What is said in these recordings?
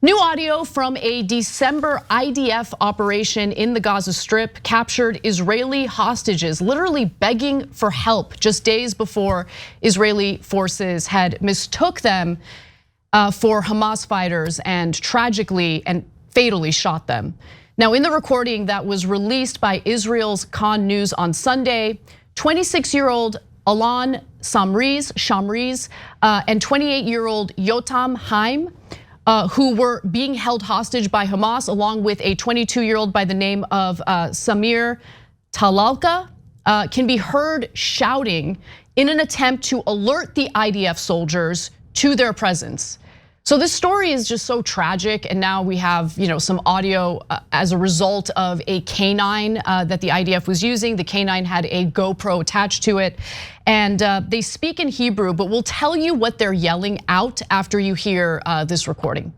New audio from a December IDF operation in the Gaza Strip captured Israeli hostages literally begging for help just days before Israeli forces had mistook them for Hamas fighters and tragically and fatally shot them. Now, in the recording that was released by Israel's Khan News on Sunday, 26-year-old Alon Shamriz and 28-year-old Yotam Haim, who were being held hostage by Hamas, along with a 22-year-old by the name of Samir Talalka, can be heard shouting in an attempt to alert the IDF soldiers to their presence. So this story is just so tragic, and now we have some audio as a result of a canine that the IDF was using. The canine had a GoPro attached to it, and they speak in Hebrew, but we'll tell you what they're yelling out after you hear this recording.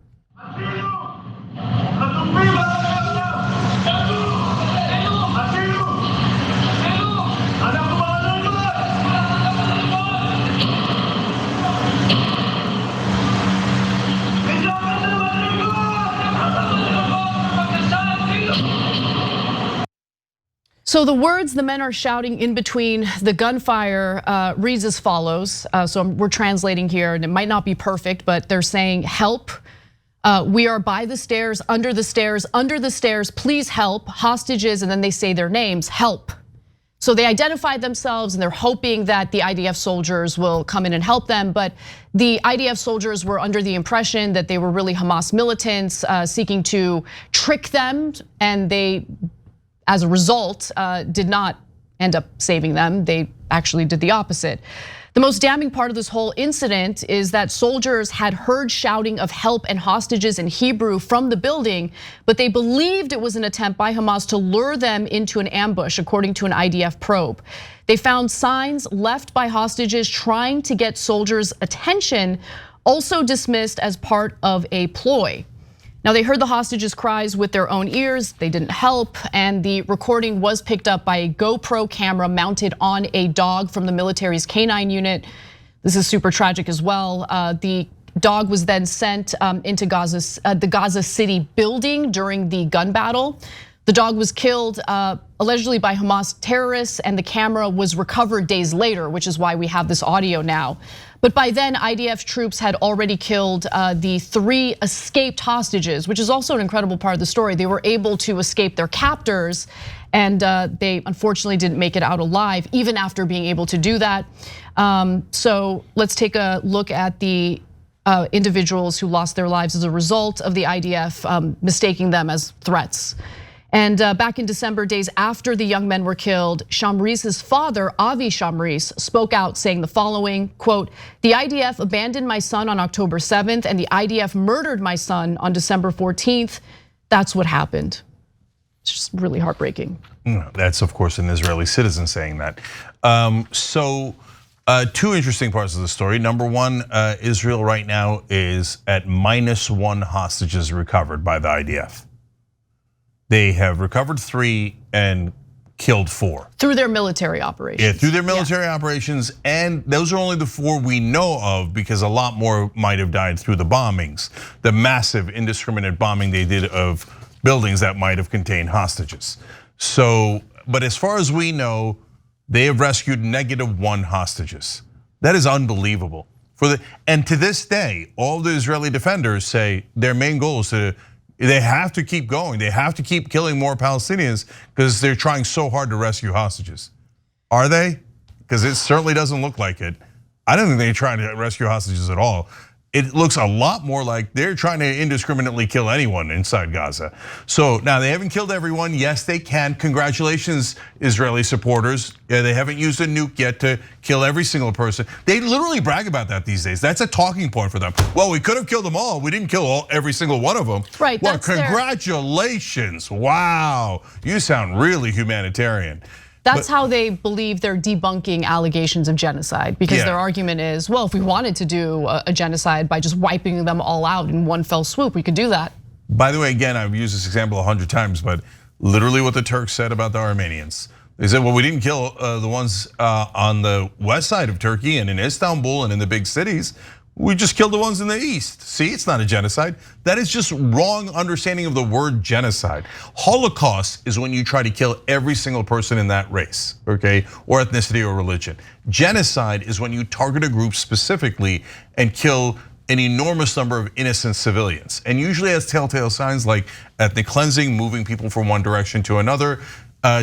So the words the men are shouting in between the gunfire reads as follows. So we're translating here, and it might not be perfect, but they're saying, "Help! We are by the stairs, under the stairs, under the stairs. Please help! Hostages!" And then they say their names. Help! So they identified themselves, and they're hoping that the IDF soldiers will come in and help them. But the IDF soldiers were under the impression that they were really Hamas militants seeking to trick them, and they, as a result, did not end up saving them. They actually did the opposite. The most damning part of this whole incident is that soldiers had heard shouting of help and hostages in Hebrew from the building, but they believed it was an attempt by Hamas to lure them into an ambush, according to an IDF probe. They found signs left by hostages trying to get soldiers' attention, also dismissed as part of a ploy. Now, they heard the hostages' cries with their own ears. They didn't help, and the recording was picked up by a GoPro camera mounted on a dog from the military's canine unit. This is super tragic as well. The dog was then sent into the Gaza City building during the gun battle. The dog was killed allegedly by Hamas terrorists, and the camera was recovered days later, which is why we have this audio now. But by then, IDF troops had already killed the 3 escaped hostages, which is also an incredible part of the story. They were able to escape their captors, and they unfortunately didn't make it out alive, even after being able to do that. So let's take a look at the individuals who lost their lives as a result of the IDF mistaking them as threats. And back in December, days after the young men were killed, Shamriz's father, Avi Shamriz, spoke out saying the following, quote, "The IDF abandoned my son on October 7th and the IDF murdered my son on December 14th. That's what happened." It's just really heartbreaking. That's, of course, an Israeli citizen saying that. So 2 interesting parts of the story. Number one, Israel right now is at -1 hostages recovered by the IDF. They have recovered 3 and killed 4. Through their military operations. Yeah, through their military operations, and those are only the 4 we know of, because a lot more might have died through the bombings. The massive indiscriminate bombing they did of buildings that might have contained hostages. So, but as far as we know, they have rescued -1 hostages. That is unbelievable. And to this day, all the Israeli defenders say their main goal is they have to keep going. They have to keep killing more Palestinians because they're trying so hard to rescue hostages. Are they? Because it certainly doesn't look like it. I don't think they're trying to rescue hostages at all. It looks a lot more like they're trying to indiscriminately kill anyone inside Gaza. So now they haven't killed everyone. Yes, they can. Congratulations, Israeli supporters. Yeah, they haven't used a nuke yet to kill every single person. They literally brag about that these days. That's a talking point for them. Well, we could have killed them all. We didn't kill every single one of them. Right. Well, congratulations. Wow. You sound really humanitarian. That's how they believe they're debunking allegations of genocide, because their argument is, well, if we wanted to do a genocide by just wiping them all out in one fell swoop, we could do that. By the way, again, I've used this example 100 times, but literally what the Turks said about the Armenians. They said, well, we didn't kill the ones on the west side of Turkey and in Istanbul and in the big cities. We just killed the ones in the east. See, it's not a genocide. That is just wrong understanding of the word genocide. Holocaust is when you try to kill every single person in that race, okay, or ethnicity or religion. Genocide is when you target a group specifically and kill an enormous number of innocent civilians, and usually has telltale signs like ethnic cleansing, moving people from one direction to another,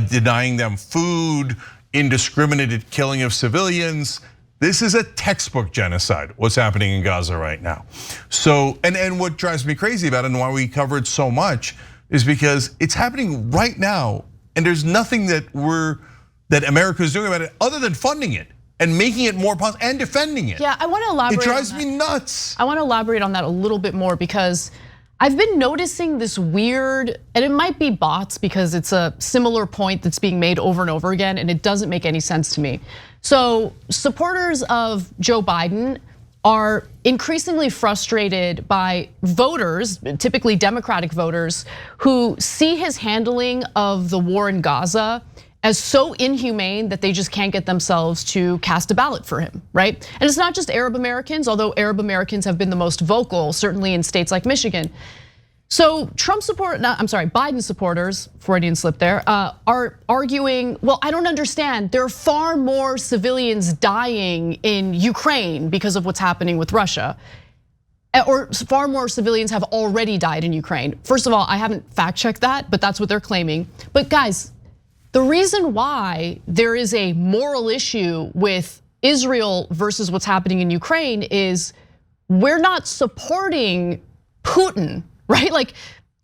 denying them food, indiscriminate killing of civilians. This is a textbook genocide, what's happening in Gaza right now. So, and what drives me crazy about it and why we cover it so much is because it's happening right now, and there's nothing that America is doing about it other than funding it and making it more possible and defending it. Yeah, I want to elaborate. It drives me nuts. I want to elaborate on that a little bit more because I've been noticing this weird, and it might be bots because it's a similar point that's being made over and over again, and it doesn't make any sense to me. So supporters of Joe Biden are increasingly frustrated by voters, typically Democratic voters, who see his handling of the war in Gaza as so inhumane that they just can't get themselves to cast a ballot for him, right? And it's not just Arab Americans, although Arab Americans have been the most vocal, certainly in states like Michigan. So Biden supporters, Freudian slip there, are arguing, well, I don't understand. There are far more civilians dying in Ukraine because of what's happening with Russia. Or far more civilians have already died in Ukraine. First of all, I haven't fact checked that, but that's what they're claiming. But guys, the reason why there is a moral issue with Israel versus what's happening in Ukraine is we're not supporting Putin, right? Like,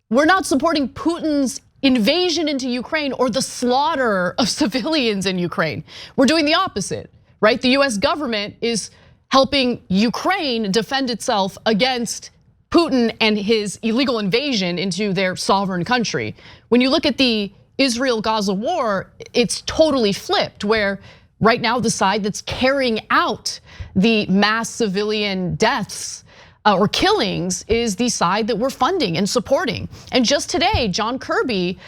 we're not supporting Putin's invasion into Ukraine or the slaughter of civilians in Ukraine. We're doing the opposite, right? The US government is helping Ukraine defend itself against Putin and his illegal invasion into their sovereign country. When you look at the Israel-Gaza war, it's totally flipped, where right now the side that's carrying out the mass civilian deaths or killings is the side that we're funding and supporting. And just today, John Kirby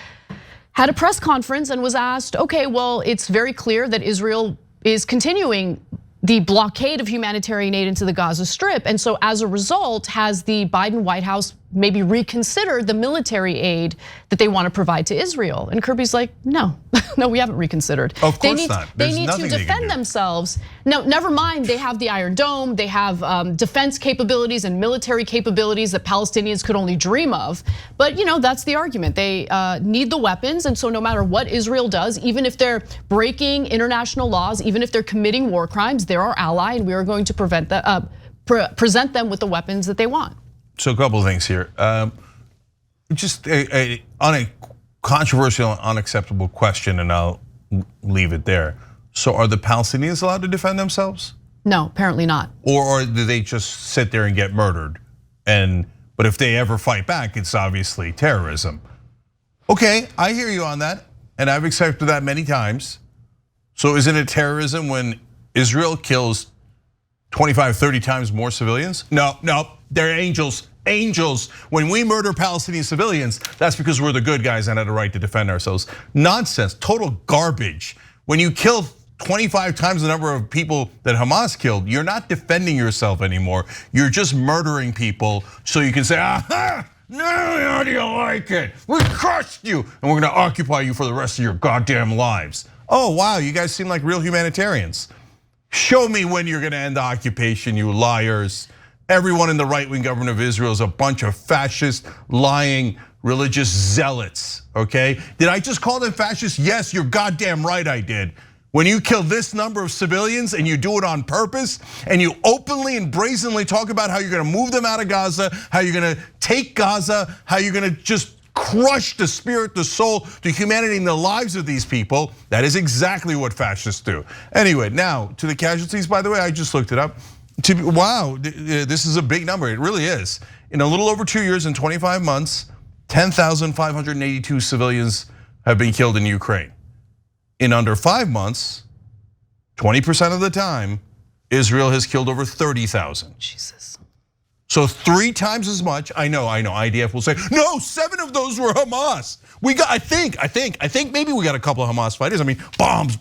had a press conference and was asked, okay, well, it's very clear that Israel is continuing the blockade of humanitarian aid into the Gaza Strip. And so as a result, has the Biden White House maybe reconsider the military aid that they want to provide to Israel? And Kirby's like, no, no, we haven't reconsidered. Of course not. They need to defend themselves. No, never mind, they have the Iron Dome, they have defense capabilities and military capabilities that Palestinians could only dream of. But that's the argument. They need the weapons, and so no matter what Israel does, even if they're breaking international laws, even if they're committing war crimes, they're our ally, and we are going to present them with the weapons that they want. So a couple of things here. Just on a controversial, unacceptable question, and I'll leave it there. So are the Palestinians allowed to defend themselves? No, apparently not. Or do they just sit there and get murdered? But if they ever fight back, it's obviously terrorism. Okay, I hear you on that, and I've accepted that many times. So isn't it terrorism when Israel kills 25, 30 times more civilians? No, they're angels. Angels. When we murder Palestinian civilians, that's because we're the good guys and had a right to defend ourselves. Nonsense, total garbage. When you kill 25 times the number of people that Hamas killed, you're not defending yourself anymore. You're just murdering people so you can say, aha, now how do you like it? We crushed you and we're gonna occupy you for the rest of your goddamn lives. Oh wow, you guys seem like real humanitarians. Show me when you're gonna end the occupation, you liars. Everyone in the right-wing government of Israel is a bunch of fascist, lying, religious zealots, okay? Did I just call them fascists? Yes, you're goddamn right I did. When you kill this number of civilians and you do it on purpose, and you openly and brazenly talk about how you're gonna move them out of Gaza, how you're gonna take Gaza, how you're gonna just crush the spirit, the soul, the humanity, and the lives of these people, that is exactly what fascists do. Anyway, now to the casualties, by the way, I just looked it up. Wow, this is a big number, it really is. In a little over 2 years and 25 months, 10,582 civilians have been killed in Ukraine. In under 5 months, 20% of the time, Israel has killed over 30,000. Jesus. So 3 times as much. I know. IDF will say, no, 7 of those were Hamas. I think maybe we got a couple of Hamas fighters. I mean, bombs,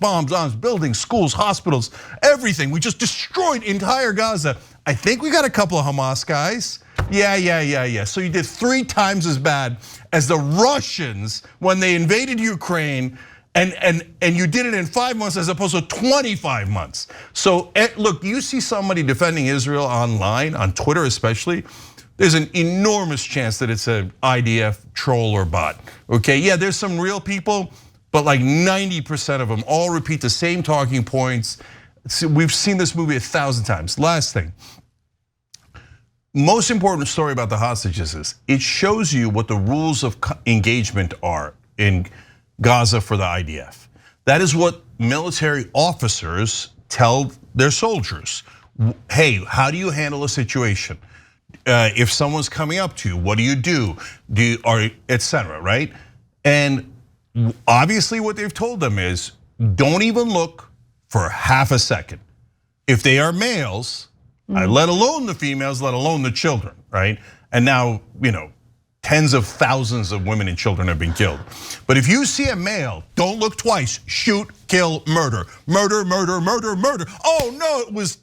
buildings, schools, hospitals, everything. We just destroyed entire Gaza. I think we got a couple of Hamas guys. Yeah. So you did 3 times as bad as the Russians when they invaded Ukraine, and you did it in 5 months as opposed to 25 months. So look, you see somebody defending Israel online, on Twitter especially, there's an enormous chance that it's an IDF troll or bot. Okay, yeah, there's some real people, but like 90% of them all repeat the same talking points. We've seen this movie 1,000 times. Last thing. Most important story about the hostages is it shows you what the rules of engagement are in Gaza for the IDF. That is what military officers tell their soldiers. Hey, how do you handle a situation? If someone's coming up to you, what do you do? Etc. Right? And obviously what they've told them is don't even look for half a second. If they are males, let alone the females, let alone the children, right? And now, tens of thousands of women and children have been killed. But if you see a male, don't look twice, shoot, kill, murder. Murder. Oh no, it was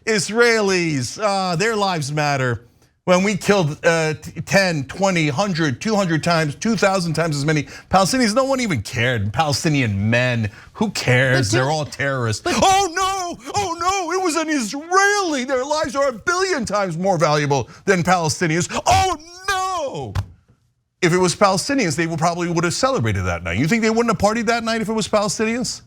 Israelis, their lives matter. When we killed 10, 20, 100, 200 times, 2,000 times as many Palestinians, no one even cared. Palestinian men, who cares? They're all terrorists. Oh no, it was an Israeli. Their lives are 1 billion times more valuable than Palestinians. Oh no! If it was Palestinians, they probably would have celebrated that night. You think they wouldn't have partied that night if it was Palestinians?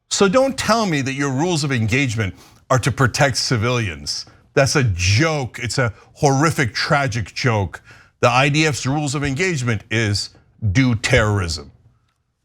So don't tell me that your rules of engagement are to protect civilians. That's a joke. It's a horrific, tragic joke. The IDF's rules of engagement is do terrorism.